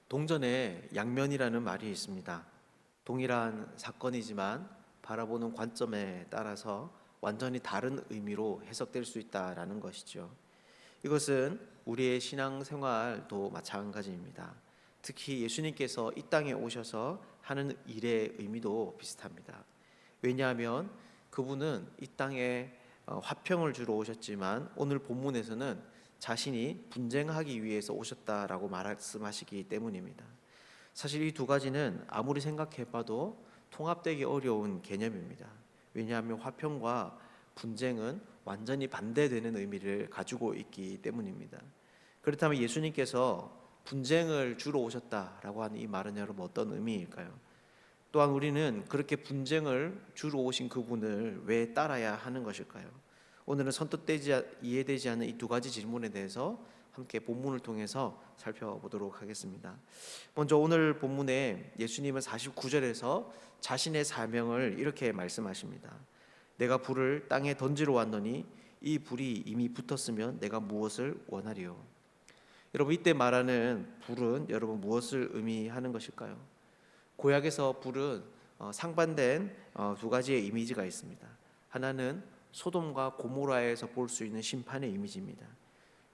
동전에 양면이라는 말이 있습니다. 동일한 사건이지만 바라보는 관점에 따라서 완전히 다른 의미로 해석될 수 있다라는 것이죠. 이것은 우리의 신앙생활도 마찬가지입니다. 특히 예수님께서 이 땅에 오셔서 하는 일의 의미도 비슷합니다. 왜냐하면 그분은 이 땅에 화평을 주러 오셨지만 오늘 본문에서는 자신이 분쟁하기 위해서 오셨다라고 말씀하시기 때문입니다. 사실 이 두 가지는 아무리 생각해봐도 통합되기 어려운 개념입니다. 왜냐하면 화평과 분쟁은 완전히 반대되는 의미를 가지고 있기 때문입니다. 그렇다면 예수님께서 분쟁을 주러 오셨다라고 하는 이 말은 여러분 어떤 의미일까요? 또한 우리는 그렇게 분쟁을 주러 오신 그분을 왜 따라야 하는 것일까요? 오늘은 이해되지 않는 이 두 가지 질문에 대해서 함께 본문을 통해서 살펴보도록 하겠습니다. 먼저 오늘 본문에 예수님은 49절에서 자신의 사명을 이렇게 말씀하십니다. 내가 불을 땅에 던지러 왔노니 이 불이 이미 붙었으면 내가 무엇을 원하리요? 여러분, 이때 말하는 불은 여러분 무엇을 의미하는 것일까요? 구약에서 불은 상반된 두 가지의 이미지가 있습니다. 하나는 소돔과 고모라에서 볼 수 있는 심판의 이미지입니다.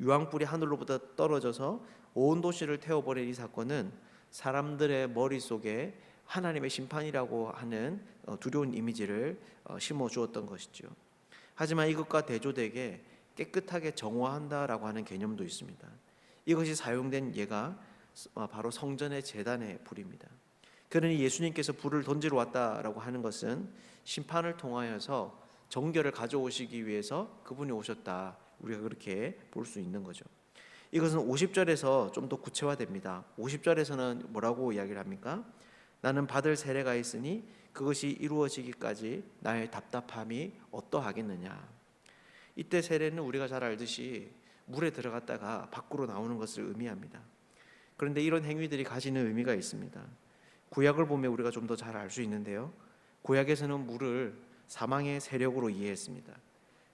유황불이 하늘로부터 떨어져서 온 도시를 태워버린 이 사건은 사람들의 머릿속에 하나님의 심판이라고 하는 두려운 이미지를 심어주었던 것이죠. 하지만 이것과 대조되게 깨끗하게 정화한다라고 하는 개념도 있습니다. 이것이 사용된 예가 바로 성전의 제단의 불입니다. 그러니 예수님께서 불을 던지러 왔다라고 하는 것은 심판을 통하여서 정결을 가져오시기 위해서 그분이 오셨다, 우리가 그렇게 볼 수 있는 거죠. 이것은 50절에서 좀 더 구체화됩니다. 50절에서는 뭐라고 이야기를 합니까? 나는 받을 세례가 있으니 그것이 이루어지기까지 나의 답답함이 어떠하겠느냐. 이때 세례는 우리가 잘 알듯이 물에 들어갔다가 밖으로 나오는 것을 의미합니다. 그런데 이런 행위들이 가지는 의미가 있습니다. 구약을 보면 우리가 좀 더 잘 알 수 있는데요, 구약에서는 물을 사망의 세력으로 이해했습니다.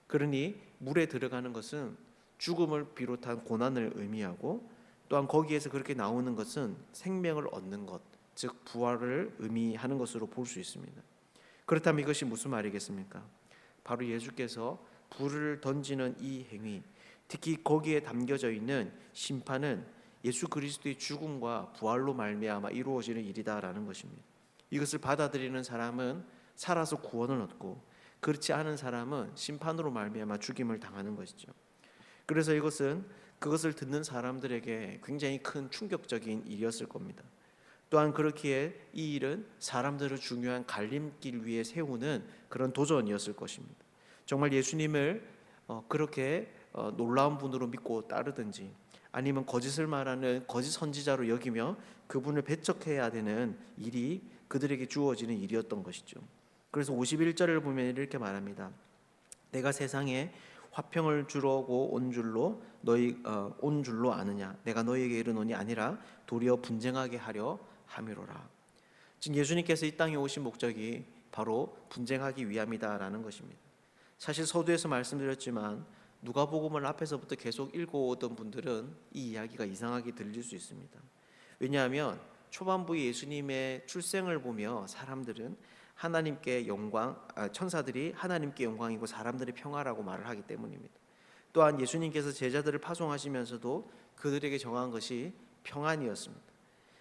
그러니 물에 들어가는 것은 죽음을 비롯한 고난을 의미하고, 또한 거기에서 그렇게 나오는 것은 생명을 얻는 것, 즉 부활을 의미하는 것으로 볼 수 있습니다. 그렇다면 이것이 무슨 말이겠습니까? 바로 예수께서 불을 던지는 이 행위, 특히 거기에 담겨져 있는 심판은 예수 그리스도의 죽음과 부활로 말미암아 이루어지는 일이다라는 것입니다. 이것을 받아들이는 사람은 살아서 구원을 얻고, 그렇지 않은 사람은 심판으로 말미암아 죽임을 당하는 것이죠. 그래서 이것은 그것을 듣는 사람들에게 굉장히 큰 충격적인 일이었을 겁니다. 또한 그렇기에 이 일은 사람들을 중요한 갈림길 위에 세우는 그런 도전이었을 것입니다. 정말 예수님을 그렇게 놀라운 분으로 믿고 따르든지, 아니면 거짓을 말하는 거짓 선지자로 여기며 그분을 배척해야 되는 일이 그들에게 주어지는 일이었던 것이죠. 그래서 51절을 보면 이렇게 말합니다. 내가 세상에 화평을 주려고 온 줄로 아느냐. 내가 너희에게 이르노니 아니라 도리어 분쟁하게 하려 함이로라. 즉 예수님께서 이 땅에 오신 목적이 바로 분쟁하기 위함이다라는 것입니다. 사실 서두에서 말씀드렸지만 누가복음을 앞에서부터 계속 읽어오던 분들은 이 이야기가 이상하게 들릴 수 있습니다. 왜냐하면 초반부에 예수님의 출생을 보며 사람들은 하나님께 영광, 천사들이 하나님께 영광이고 사람들이 평화라고 말을 하기 때문입니다. 또한 예수님께서 제자들을 파송하시면서도 그들에게 정한 것이 평안이었습니다.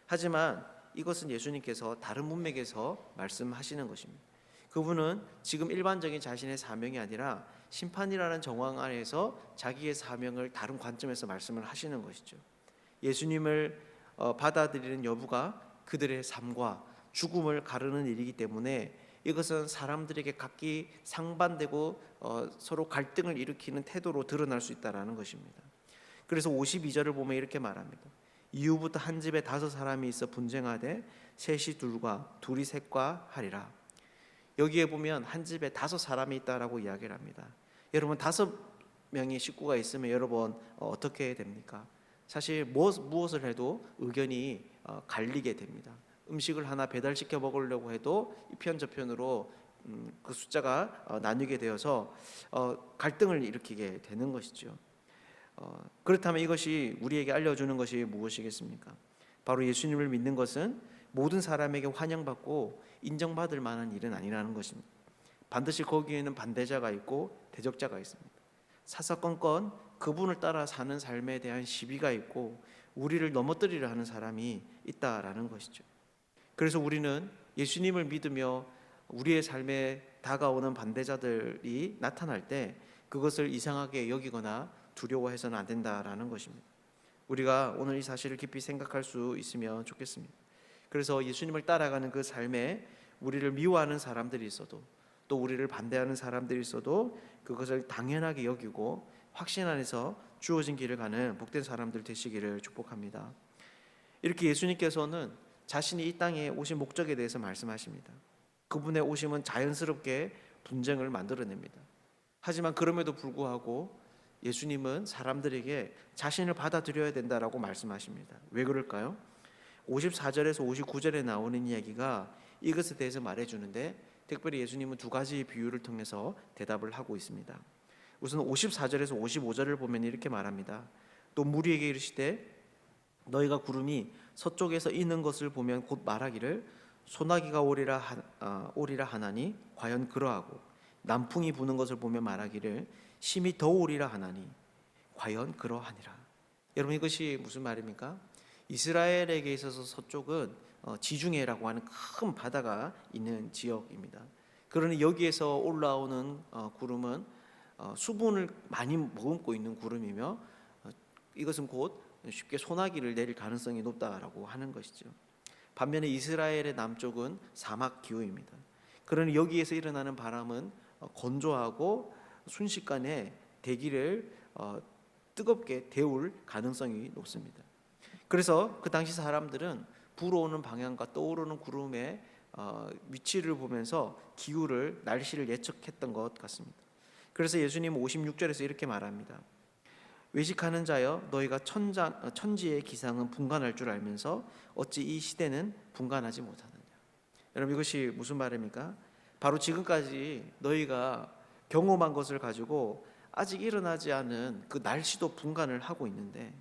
하지만 이것은 예수님께서 다른 문맥에서 말씀하시는 것입니다. 그분은 지금 일반적인 자신의 사명이 아니라 심판이라는 정황 안에서 자기의 사명을 다른 관점에서 말씀을 하시는 것이죠. 예수님을 받아들이는 여부가 그들의 삶과 죽음을 가르는 일이기 때문에 이것은 사람들에게 각기 상반되고 서로 갈등을 일으키는 태도로 드러날 수 있다는 것입니다. 그래서 52절을 보면 이렇게 말합니다. 이후부터 한 집에 5 사람이 있어 분쟁하되 셋이 둘과 둘이 셋과 하리라. 여기에 보면 한 집에 5 사람이 있다라고 이야기를 합니다. 여러분 5명의 식구가 있으면 여러분 어떻게 됩니까? 사실 무엇을 해도 의견이 갈리게 됩니다. 음식을 하나 배달시켜 먹으려고 해도 이편 저편으로 그 숫자가 나뉘게 되어서 갈등을 일으키게 되는 것이죠. 그렇다면 이것이 우리에게 알려주는 것이 무엇이겠습니까? 바로 예수님을 믿는 것은 모든 사람에게 환영받고 인정받을 만한 일은 아니라는 것입니다. 반드시 거기에는 반대자가 있고 대적자가 있습니다. 사사건건 그분을 따라 사는 삶에 대한 시비가 있고 우리를 넘어뜨리려 하는 사람이 있다라는 것이죠. 그래서 우리는 예수님을 믿으며 우리의 삶에 다가오는 반대자들이 나타날 때 그것을 이상하게 여기거나 두려워해서는 안 된다라는 것입니다. 우리가 오늘 이 사실을 깊이 생각할 수 있으면 좋겠습니다. 그래서 예수님을 따라가는 그 삶에 우리를 미워하는 사람들이 있어도 또 우리를 반대하는 사람들이 있어도 그것을 당연하게 여기고 확신 안에서 주어진 길을 가는 복된 사람들 되시기를 축복합니다. 이렇게 예수님께서는 자신이 이 땅에 오신 목적에 대해서 말씀하십니다. 그분의 오심은 자연스럽게 분쟁을 만들어냅니다. 하지만 그럼에도 불구하고 예수님은 사람들에게 자신을 받아들여야 된다라고 말씀하십니다. 왜 그럴까요? 54절에서 59절에 나오는 이야기가 이것에 대해서 말해주는데 특별히 예수님은 두 가지 비유를 통해서 대답을 하고 있습니다. 우선 54절에서 55절을 보면 이렇게 말합니다. 또 무리에게 이르시되 너희가 구름이 서쪽에서 이는 것을 보면 곧 말하기를 소나기가 오리라 하나니 과연 그러하고 남풍이 부는 것을 보면 말하기를 심히 더 오리라 하나니 과연 그러하니라. 여러분 이것이 무슨 말입니까? 이스라엘에게 있어서 서쪽은 지중해라고 하는 큰 바다가 있는 지역입니다. 그러니 여기에서 올라오는 구름은 수분을 많이 머금고 있는 구름이며 이것은 곧 쉽게 소나기를 내릴 가능성이 높다라고 하는 것이죠. 반면에 이스라엘의 남쪽은 사막 기후입니다. 그러니 여기에서 일어나는 바람은 건조하고 순식간에 대기를 뜨겁게 데울 가능성이 높습니다. 그래서 그 당시 사람들은 불어오는 방향과 떠오르는 구름의 위치를 보면서 기후를 날씨를 예측했던 것 같습니다. 그래서 예수님은 56절에서 이렇게 말합니다. 외식하는 자여 너희가 천지의 기상은 분간할 줄 알면서 어찌 이 시대는 분간하지 못하느냐. 여러분 이것이 무슨 말입니까? 바로 지금까지 너희가 경험한 것을 가지고 아직 일어나지 않은 그 날씨도 분간을 하고 있는데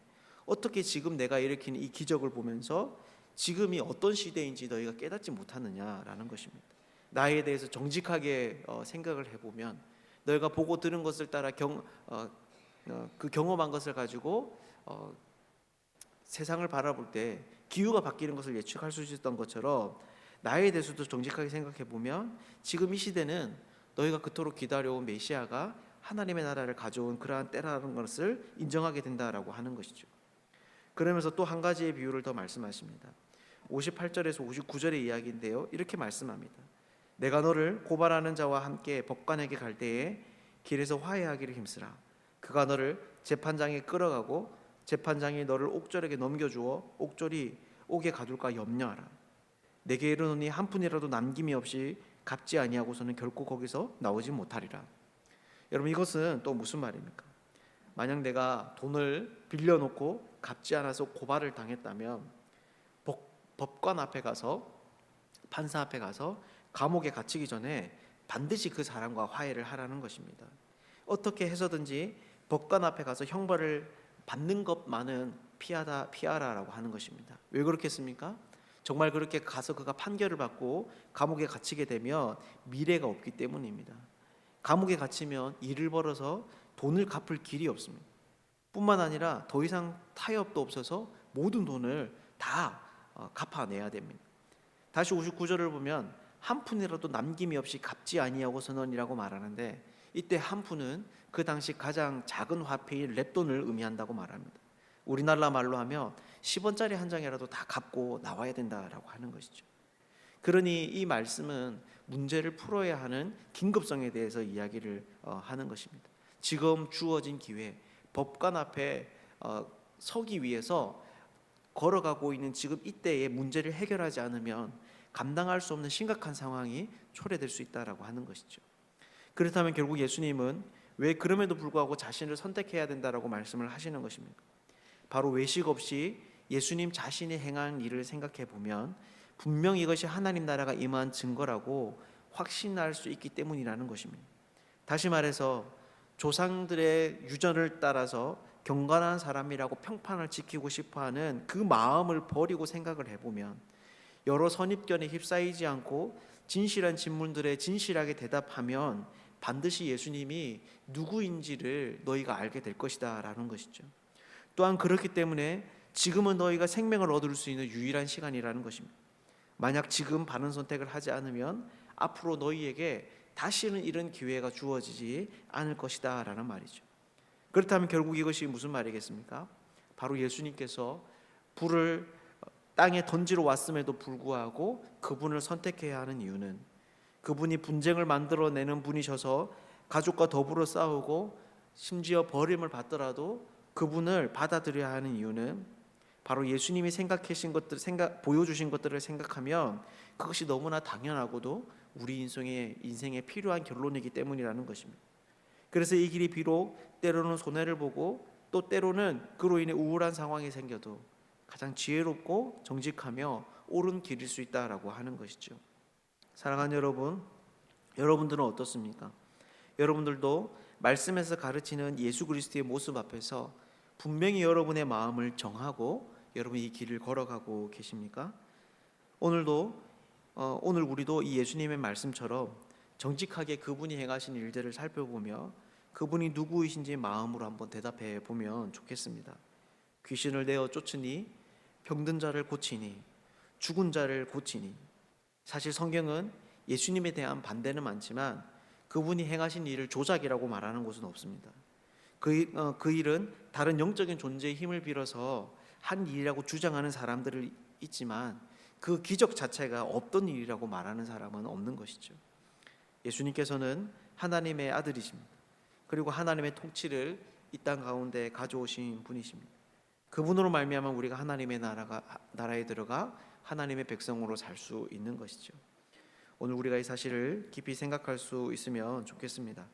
어떻게 지금 내가 일으킨 이 기적을 보면서 지금이 어떤 시대인지 너희가 깨닫지 못하느냐라는 것입니다. 나에 대해서 정직하게 생각을 해보면 너희가 보고 들은 것을 따라 그 경험한 것을 가지고 세상을 바라볼 때 기후가 바뀌는 것을 예측할 수 있었던 것처럼 나에 대해서도 정직하게 생각해 보면 지금 이 시대는 너희가 그토록 기다려온 메시아가 하나님의 나라를 가져온 그러한 때라는 것을 인정하게 된다라고 하는 것이죠. 그러면서 또 한 가지의 비유를 더 말씀하십니다. 58절에서 59절의 이야기인데요. 이렇게 말씀합니다. 내가 너를 고발하는 자와 함께 법관에게 갈 때에 길에서 화해하기를 힘쓰라. 그가 너를 재판장에 끌어가고 재판장이 너를 옥졸에게 넘겨주어 옥졸이 옥에 가둘까 염려하라. 내게 이르노니 한 푼이라도 남김이 없이 갚지 아니하고서는 결코 거기서 나오지 못하리라. 여러분 이것은 또 무슨 말입니까? 만약 내가 돈을 빌려놓고 갚지 않아서 고발을 당했다면 법관 앞에 가서 판사 앞에 가서 감옥에 갇히기 전에 반드시 그 사람과 화해를 하라는 것입니다. 어떻게 해서든지 법관 앞에 가서 형벌을 받는 것만은 피하라라고 하는 것입니다. 왜 그렇겠습니까? 정말 그렇게 가서 그가 판결을 받고 감옥에 갇히게 되면 미래가 없기 때문입니다. 감옥에 갇히면 일을 벌어서 돈을 갚을 길이 없습니다. 뿐만 아니라 더 이상 타협도 없어서 모든 돈을 다 갚아내야 됩니다. 다시 59절을 보면 한 푼이라도 남김이 없이 갚지 아니하고 선언이라고 말하는데 이때 한 푼은 그 당시 가장 작은 화폐인 렙돈을 의미한다고 말합니다. 우리나라 말로 하면 10원짜리 한 장이라도 다 갚고 나와야 된다라고 하는 것이죠. 그러니 이 말씀은 문제를 풀어야 하는 긴급성에 대해서 이야기를 하는 것입니다. 지금 주어진 기회, 법관 앞에 서기 위해서 걸어가고 있는 지금 이때의 문제를 해결하지 않으면 감당할 수 없는 심각한 상황이 초래될 수 있다라고 하는 것이죠. 그렇다면 결국 예수님은 왜 그럼에도 불구하고 자신을 선택해야 된다라고 말씀을 하시는 것입니까? 바로 외식 없이 예수님 자신이 행한 일을 생각해 보면 분명 이것이 하나님 나라가 임한 증거라고 확신할 수 있기 때문이라는 것입니다. 다시 말해서 조상들의 유전을 따라서 경건한 사람이라고 평판을 지키고 싶어하는 그 마음을 버리고 생각을 해보면 여러 선입견에 휩싸이지 않고 진실한 질문들에 진실하게 대답하면 반드시 예수님이 누구인지를 너희가 알게 될 것이다 라는 것이죠. 또한 그렇기 때문에 지금은 너희가 생명을 얻을 수 있는 유일한 시간이라는 것입니다. 만약 지금 바른 선택을 하지 않으면 앞으로 너희에게 다시는 이런 기회가 주어지지 않을 것이다 라는 말이죠. 그렇다면 결국 이것이 무슨 말이겠습니까? 바로 예수님께서 불을 땅에 던지러 왔음에도 불구하고 그분을 선택해야 하는 이유는 그분이 분쟁을 만들어내는 분이셔서 가족과 더불어 싸우고 심지어 버림을 받더라도 그분을 받아들여야 하는 이유는 바로 예수님이 보여주신 것들을 생각하면 그것이 너무나 당연하고도 우리 인생에 필요한 결론이기 때문이라는 것입니다. 그래서 이 길이 비록 때로는 손해를 보고 또 때로는 그로 인해 우울한 상황이 생겨도 가장 지혜롭고 정직하며 옳은 길일 수 있다라고 하는 것이죠. 사랑하는 여러분, 여러분들은 어떻습니까? 여러분들도 말씀에서 가르치는 예수 그리스도의 모습 앞에서 분명히 여러분의 마음을 정하고 여러분 이 길을 걸어가고 계십니까? 오늘 우리도 이 예수님의 말씀처럼 정직하게 그분이 행하신 일들을 살펴보며 그분이 누구이신지 마음으로 한번 대답해 보면 좋겠습니다. 귀신을 내어 쫓으니, 병든 자를 고치니, 죽은 자를 고치니. 사실 성경은 예수님에 대한 반대는 많지만 그분이 행하신 일을 조작이라고 말하는 곳은 없습니다. 그 일은 다른 영적인 존재의 힘을 빌어서 한 일이라고 주장하는 사람들이 있지만 그 기적 자체가 없던 일이라고 말하는 사람은 없는 것이죠. 예수님께서는 하나님의 아들이십니다. 그리고 하나님의 통치를 이 땅 가운데 가져오신 분이십니다. 그분으로 말미암아 우리가 하나님의 나라에 들어가 하나님의 백성으로 살 수 있는 것이죠. 오늘 우리가 이 사실을 깊이 생각할 수 있으면 좋겠습니다.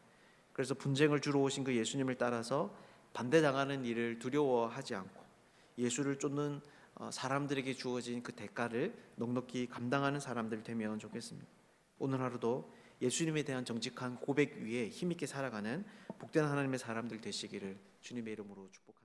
그래서 분쟁을 주러 오신 그 예수님을 따라서 반대당하는 일을 두려워하지 않고 예수를 쫓는 사람들에게 주어진 그 대가를 넉넉히 감당하는 사람들 되면 좋겠습니다. 오늘 하루도 예수님에 대한 정직한 고백 위에 힘있게 살아가는 복된 하나님의 사람들 되시기를 주님의 이름으로 축복합니다.